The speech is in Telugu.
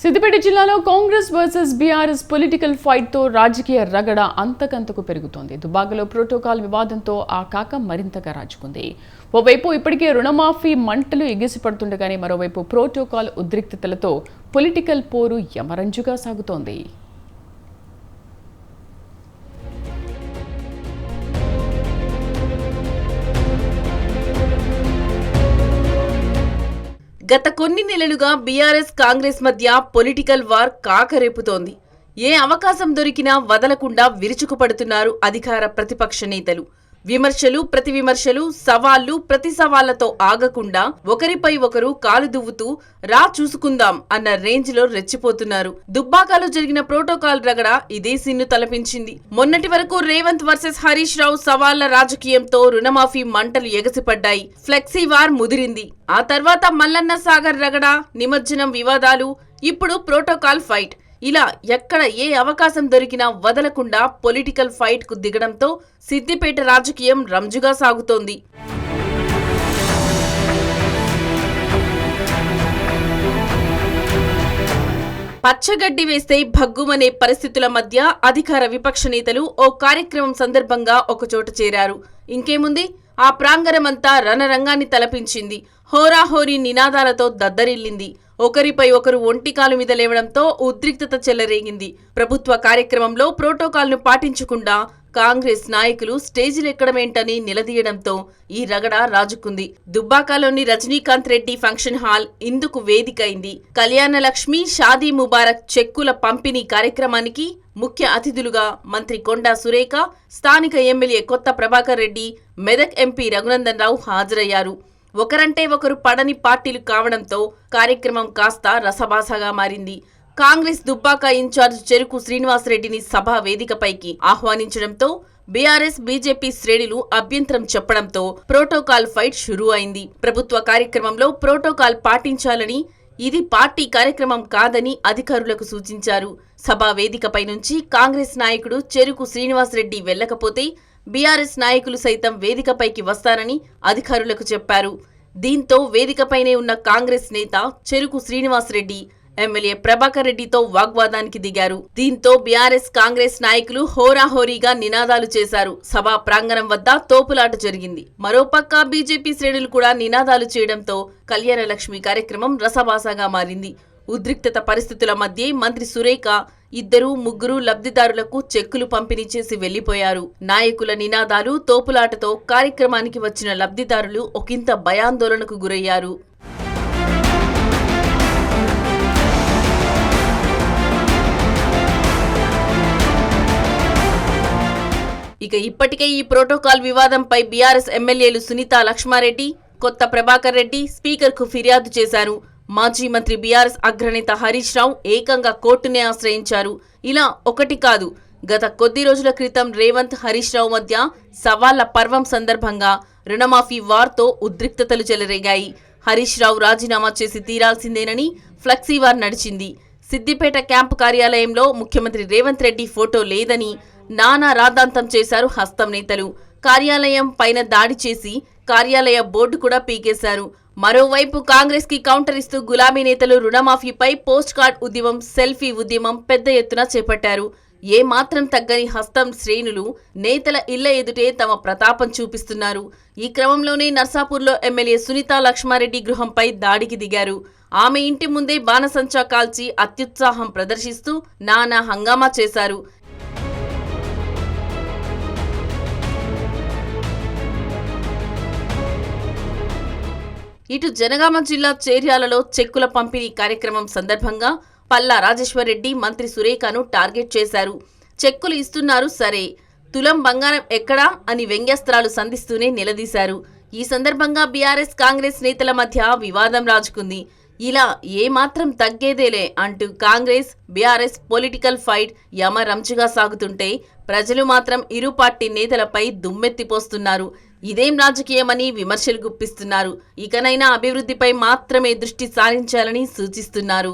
సిద్దిపేట జిల్లాలో Congress versus BRS political fight తో రాజకీయ రగడ అంతకంతకు పెరుగుతోంది. దుబ్బాకలో ప్రోటోకాల్ వివాదంతో ఆ కాక మరింతగా రాజుకుంది. ఓవైపు ఇప్పటికే రుణమాఫీ మంటలు ఎగిసిపడుతుండగానే మరోవైపు ప్రోటోకాల్ ఉద్రిక్తతలతో పొలిటికల్ పోరు యమరంజుగా సాగుతోంది. గత కొన్ని నెలలుగా బీఆర్ఎస్ కాంగ్రెస్ మధ్య పొలిటికల్ వార్ కాకరేపుతోంది. ఏ అవకాశం దొరికినా వదలకుండా విరుచుకుపడుతున్నారు అధికార ప్రతిపక్ష నేతలు. విమర్శలు ప్రతి విమర్శలు, సవాళ్లు ప్రతి సవాళ్లతో ఆగకుండా ఒకరిపై ఒకరు కాలు దువ్వుతూ రా చూసుకుందాం అన్న రేంజ్ లో రెచ్చిపోతున్నారు. దుబ్బాకలో జరిగిన ప్రోటోకాల్ రగడ ఇదే సీన్ను తలపించింది. మొన్నటి వరకు రేవంత్ వర్సెస్ హరీష్ రావు సవాళ్ల రాజకీయంతో రుణమాఫీ మంటలు ఎగసిపడ్డాయి. Flexi war ముదిరింది. ఆ తర్వాత మల్లన్న సాగర్ రగడ, నిమజ్జనం వివాదాలు, ఇప్పుడు ప్రోటోకాల్ ఫైట్. ఇలా ఎక్కడ ఏ అవకాశం దొరికినా వదలకుండా పొలిటికల్ ఫైట్ కు దిగడంతో సిద్దిపేట రాజకీయం రంజుగా సాగుతోంది. పచ్చగడ్డి వేస్తే భగ్గుమనే పరిస్థితుల మధ్య అధికార విపక్ష నేతలు ఓ కార్యక్రమం సందర్భంగా ఒకచోట చేరారు. ఇంకేముంది, ఆ ప్రాంగణమంతా రణరంగాన్ని తలపించింది. హోరాహోరీ నినాదాలతో దద్దరిల్లింది. ఒకరిపై ఒకరు ఒంటికాలు మీద లేవడంతో ఉద్రిక్తత చెలరేగింది. ప్రభుత్వ కార్యక్రమంలో ప్రోటోకాల్ను పాటించకుండా కాంగ్రెస్ నాయకులు స్టేజిలెక్కడమేంటని నిలదీయడంతో ఈ రగడ రాజుకుంది. దుబ్బాకలోని రజనీకాంత్ రెడ్డి ఫంక్షన్ హాల్ ఇందుకు వేదికైంది. కళ్యాణలక్ష్మి, షాదీ ముబారక్ చెక్కుల పంపిణీ కార్యక్రమానికి ముఖ్య అతిథులుగా మంత్రి కొండా సురేఖ, స్థానిక ఎమ్మెల్యే కొత్త ప్రభాకర్ రెడ్డి, మెదక్ ఎంపీ రఘునందన్ రావు హాజరయ్యారు. ఒకరంటే ఒకరు పడని పార్టీలు కావడంతో కార్యక్రమం కాస్త రసభాసగా మారింది. కాంగ్రెస్ దుబ్బాక ఇన్ఛార్జ్ చెరుకు శ్రీనివాసరెడ్డిని సభా వేదికపైకి ఆహ్వానించడంతో బీఆర్ఎస్, బీజేపీ శ్రేణులు అభ్యంతరం చెప్పడంతో ప్రోటోకాల్ ఫైట్ షురూ అయింది. ప్రభుత్వ కార్యక్రమంలో ప్రోటోకాల్ పాటించాలని, ఇది పార్టీ కార్యక్రమం కాదని అధికారులకు సూచించారు. సభా వేదికపై నుంచి కాంగ్రెస్ నాయకుడు చెరుకు శ్రీనివాసరెడ్డి వెళ్లకపోతే బీఆర్ఎస్ నాయకులు సైతం వేదికపైకి వస్తారని అధికారులకు చెప్పారు. దీంతో వేదికపైనే ఉన్న కాంగ్రెస్ నేత చెరుకు శ్రీనివాసరెడ్డి ఎమ్మెల్యే ప్రభాకర్ రెడ్డితో వాగ్వాదానికి దిగారు. దీంతో బీఆర్ఎస్, కాంగ్రెస్ నాయకులు హోరాహోరీగా నినాదాలు చేశారు. సభా ప్రాంగణం వద్ద తోపులాట జరిగింది. మరోపక్క బీజేపీ శ్రేణులు కూడా నినాదాలు చేయడంతో కళ్యాణలక్ష్మి కార్యక్రమం రసభాసగా మారింది. ఉద్రిక్తత పరిస్థితుల మధ్య మంత్రి సురేఖ 2-3 లబ్ధిదారులకు చెక్కులు పంపిణీ చేసి వెళ్లిపోయారు. నాయకుల నినాదాలు, తోపులాటతో కార్యక్రమానికి వచ్చిన లబ్ధిదారులు ఒకంత భయాందోళనకు గురయ్యారు. ఇక ఇప్పటికే ఈ ప్రోటోకాల్ వివాదంపై బీఆర్ఎస్ ఎమ్మెల్యేలు సునీత లక్ష్మారెడ్డి, కొత్త ప్రభాకర్ రెడ్డి స్పీకర్కు ఫిర్యాదు చేశారు. మాజీ మంత్రి బీఆర్ఎస్ అగ్రనేత హరీష్ రావు ఏకంగా కోర్టునే ఆశ్రయించారు. ఇలా ఒకటి కాదు, గత కొద్ది రోజుల క్రితం రేవంత్, హరీష్ రావు మధ్య సవాళ్ల పర్వం సందర్భంగా రుణమాఫీ వార్తో ఉద్రిక్తతలు చెలరేగాయి. హరీష్ రావు రాజీనామా చేసి తీరాల్సిందేనని ఫ్లెక్సీ వార్ నడిచింది. సిద్దిపేట క్యాంపు కార్యాలయంలో ముఖ్యమంత్రి రేవంత్ రెడ్డి ఫోటో లేదని నానా రాద్ధాంతం చేశారు హస్తం నేతలు. కార్యాలయం పైన దాడి చేసి కార్యాలయ బోర్డు కూడా పీకేశారు. మరోవైపు కాంగ్రెస్ కి కౌంటర్ ఇస్తూ గులాబీ నేతలు రుణమాఫీపై పోస్ట్ కార్డ్ ఉద్యమం, సెల్ఫీ ఉద్యమం పెద్ద ఎత్తున చేపట్టారు. ఏ మాత్రం తగ్గని హస్తం శ్రేణులు నేతల ఇళ్ల ఎదుటే తమ ప్రతాపం చూపిస్తున్నారు. ఈ క్రమంలోనే నర్సాపూర్లో ఎమ్మెల్యే సునీత లక్ష్మారెడ్డి గృహంపై దాడికి దిగారు. ఆమె ఇంటి ముందే బాణసంచా కాల్చి అత్యుత్సాహం ప్రదర్శిస్తూ నానా హంగామా చేశారు. ఇటు జనగామ జిల్లా చేర్యాలలో చెక్కుల పంపిణీ కార్యక్రమం సందర్భంగా పల్లా రాజేశ్వరరెడ్డి, మంత్రి సురేఖను టార్గెట్ చేశారు. చెక్కులు ఇస్తున్నారు సరే, తులం బంగారం ఎక్కడా అని వ్యంగ్యాస్త్రాలు సంధిస్తూనే నిలదీశారు. ఈ సందర్భంగా బీఆర్ఎస్, కాంగ్రెస్ నేతల మధ్య వివాదం రాజుకుంది. ఇలా ఏమాత్రం తగ్గేదేలే అంటూ కాంగ్రెస్, బీఆర్ఎస్ పొలిటికల్ ఫైట్ యమరంజుగా సాగుతుంటే ప్రజలు మాత్రం ఇరు పార్టీ నేతలపై దుమ్మెత్తిపోస్తున్నారు. ఇదేం రాజకీయమని విమర్శలు గుప్పిస్తున్నారు. ఇకనైనా అభివృద్ధిపై మాత్రమే దృష్టి సారించాలని సూచిస్తున్నారు.